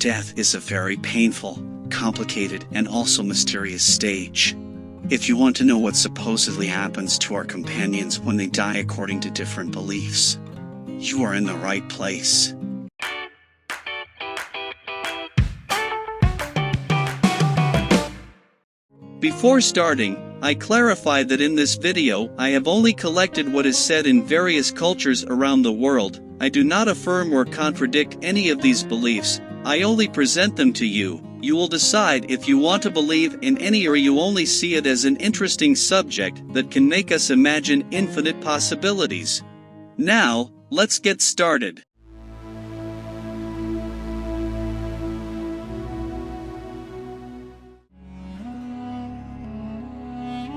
death is a very painful, complicated, and also mysterious stage. If you want to know what supposedly happens to our companions when they die according to different beliefs, you are in the right place. Before starting, I clarify that in this video I have only collected what is said in various cultures around the world. I do not affirm or contradict any of these beliefs. I only present them to you. You will decide if you want to believe in any or you only see it as an interesting subject that can make us imagine infinite possibilities. Now, let's get started.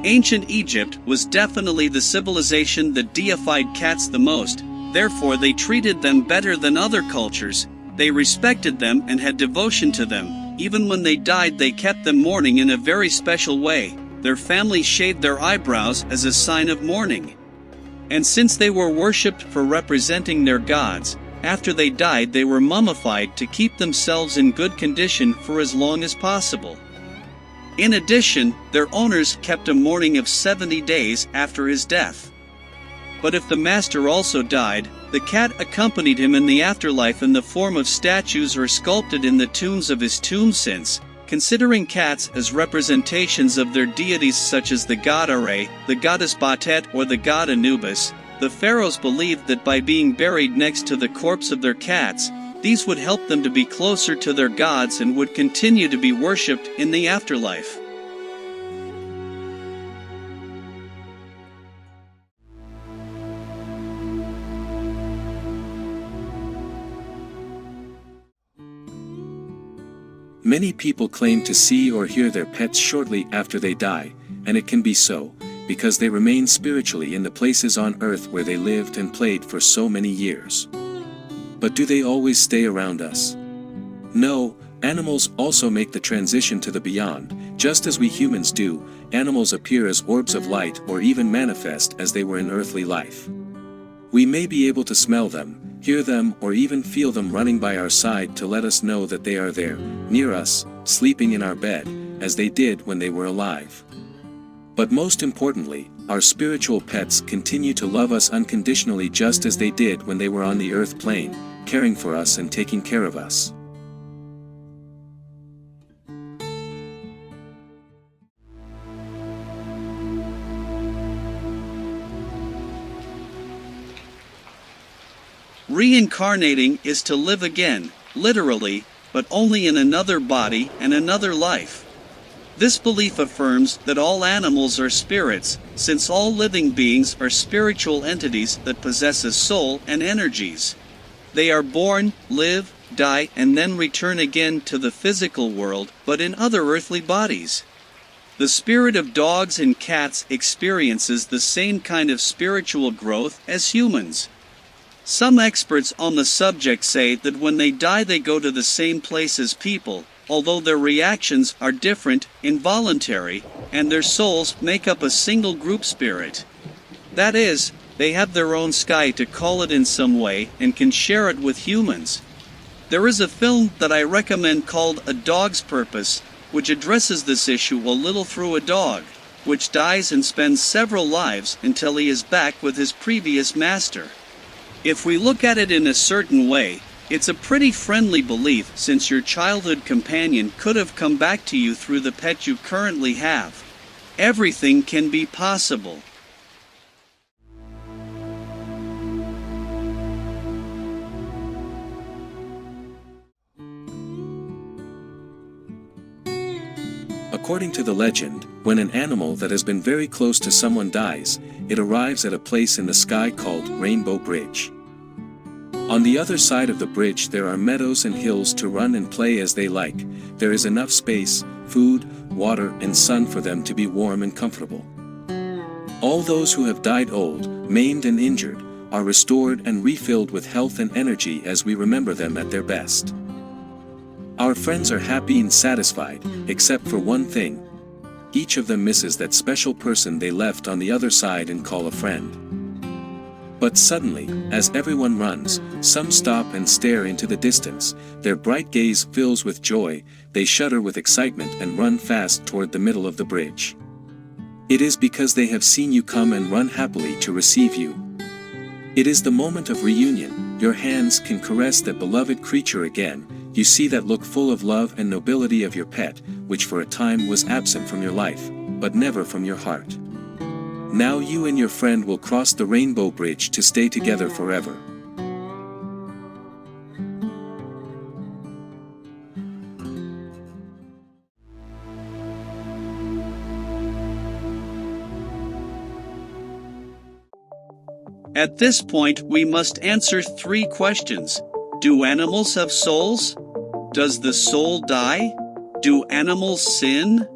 Ancient Egypt was definitely the civilization that deified cats the most, therefore they treated them better than other cultures. They respected them and had devotion to them. Even when they died, they kept them mourning in a very special way. Their family shaved their eyebrows as a sign of mourning. And since they were worshipped for representing their gods, after they died they were mummified to keep themselves in good condition for as long as possible. In addition, their owners kept a mourning of 70 days after his death. But if the master also died, the cat accompanied him in the afterlife in the form of statues or sculpted in the tombs of his tomb. Since, considering cats as representations of their deities such as the god Are, the goddess Batet or the god Anubis, the pharaohs believed that by being buried next to the corpse of their cats, these would help them to be closer to their gods and would continue to be worshipped in the afterlife. Many people claim to see or hear their pets shortly after they die, and it can be so, because they remain spiritually in the places on earth where they lived and played for so many years. But do they always stay around us? No, animals also make the transition to the beyond. Just as we humans do, animals appear as orbs of light or even manifest as they were in earthly life. We may be able to smell them, hear them, or even feel them running by our side to let us know that they are there, near us, sleeping in our bed, as they did when they were alive. But most importantly, our spiritual pets continue to love us unconditionally just as they did when they were on the earth plane, caring for us and taking care of us. Reincarnating is to live again, literally, but only in another body and another life. This belief affirms that all animals are spirits, since all living beings are spiritual entities that possess a soul and energies. They are born, live, die, and then return again to the physical world, but in other earthly bodies. The spirit of dogs and cats experiences the same kind of spiritual growth as humans. Some experts on the subject say that when they die they go to the same place as people, although their reactions are different, involuntary, and their souls make up a single group spirit. That is, they have their own sky to call it in some way and can share it with humans. There is a film that I recommend called A Dog's Purpose, which addresses this issue a little through a dog, which dies and spends several lives until he is back with his previous master. If we look at it in a certain way, it's a pretty friendly belief since your childhood companion could have come back to you through the pet you currently have. Everything can be possible. According to the legend, when an animal that has been very close to someone dies, it arrives at a place in the sky called Rainbow Bridge. On the other side of the bridge there are meadows and hills to run and play as they like. There is enough space, food, water, and sun for them to be warm and comfortable. All those who have died old, maimed and injured, are restored and refilled with health and energy as we remember them at their best. Our friends are happy and satisfied, except for one thing. Each of them misses that special person they left on the other side and call a friend. But suddenly, as everyone runs, some stop and stare into the distance, their bright gaze fills with joy, they shudder with excitement and run fast toward the middle of the bridge. It is because they have seen you come and run happily to receive you. It is the moment of reunion, your hands can caress that beloved creature again, you see that look full of love and nobility of your pet, which for a time was absent from your life, but never from your heart. Now you and your friend will cross the rainbow bridge to stay together forever. At this point, we must answer 3 questions. Do animals have souls? Does the soul die? Do animals sin?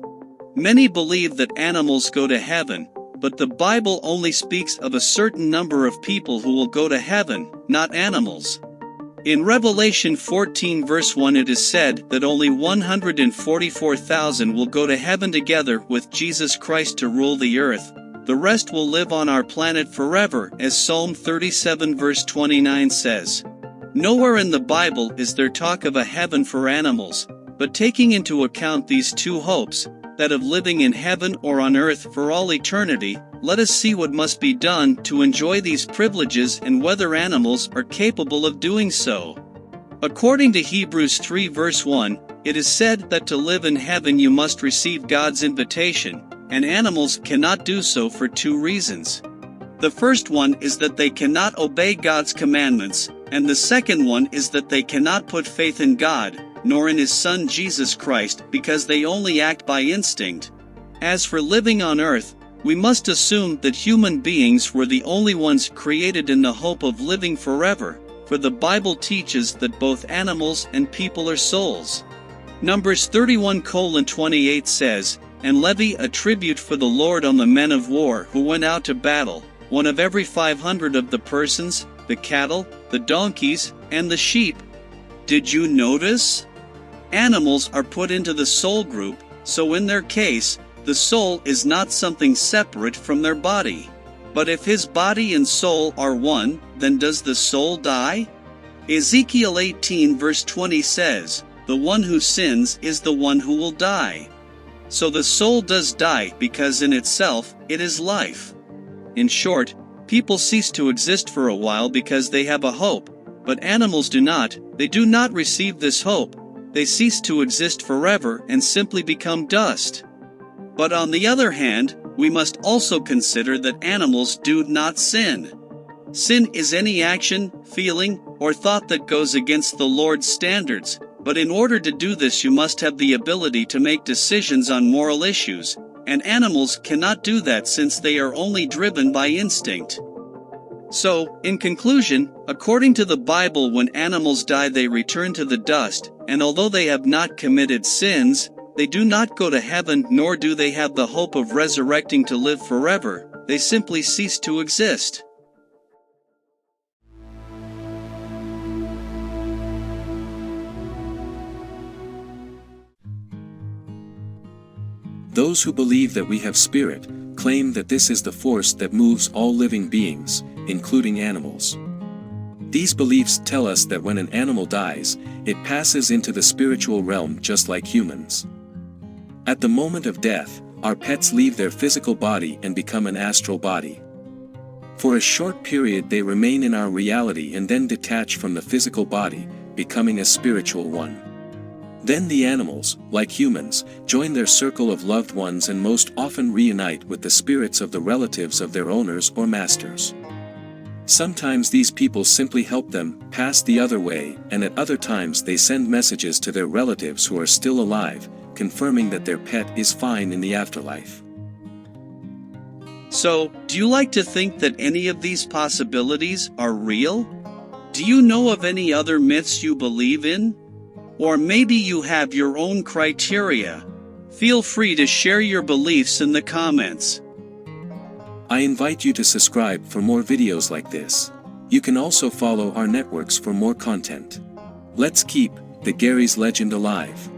Many believe that animals go to heaven, but the Bible only speaks of a certain number of people who will go to heaven, not animals. In Revelation 14 verse 1 it is said that only 144,000 will go to heaven together with Jesus Christ to rule the earth. The rest will live on our planet forever, as Psalm 37 verse 29 says. Nowhere in the Bible is there talk of a heaven for animals, but taking into account these 2 hopes, that of living in heaven or on earth for all eternity, let us see what must be done to enjoy these privileges and whether animals are capable of doing so. According to Hebrews 3 verse 1, it is said that to live in heaven you must receive God's invitation, and animals cannot do so for 2 reasons. The first one is that they cannot obey God's commandments, and the second one is that they cannot put faith in God, nor in His Son Jesus Christ, because they only act by instinct. As for living on earth, we must assume that human beings were the only ones created in the hope of living forever, for the Bible teaches that both animals and people are souls. Numbers 31:28 says, "And levy a tribute for the Lord on the men of war who went out to battle, one of every 500 of the persons, the cattle, the donkeys, and the sheep." Did you notice? Animals are put into the soul group, so in their case, the soul is not something separate from their body. But if his body and soul are one, then does the soul die? Ezekiel 18 verse 20 says, "The one who sins is the one who will die." So the soul does die because in itself, it is life. In short, people cease to exist for a while because they have a hope, but animals do not, they do not receive this hope, they cease to exist forever and simply become dust. But on the other hand, we must also consider that animals do not sin. Sin is any action, feeling, or thought that goes against the Lord's standards, but in order to do this you must have the ability to make decisions on moral issues, and animals cannot do that since they are only driven by instinct. So, in conclusion, according to the Bible, when animals die they return to the dust, and although they have not committed sins, they do not go to heaven nor do they have the hope of resurrecting to live forever, they simply cease to exist. Those who believe that we have spirit, claim that this is the force that moves all living beings, including animals. These beliefs tell us that when an animal dies, it passes into the spiritual realm just like humans. At the moment of death, our pets leave their physical body and become an astral body. For a short period they remain in our reality and then detach from the physical body, becoming a spiritual one. Then the animals, like humans, join their circle of loved ones and most often reunite with the spirits of the relatives of their owners or masters. Sometimes these people simply help them pass the other way, and at other times they send messages to their relatives who are still alive, confirming that their pet is fine in the afterlife. So, do you like to think that any of these possibilities are real? Do you know of any other myths you believe in? Or maybe you have your own criteria. Feel free to share your beliefs in the comments. I invite you to subscribe for more videos like this. You can also follow our networks for more content. Let's keep the Gary's legend alive.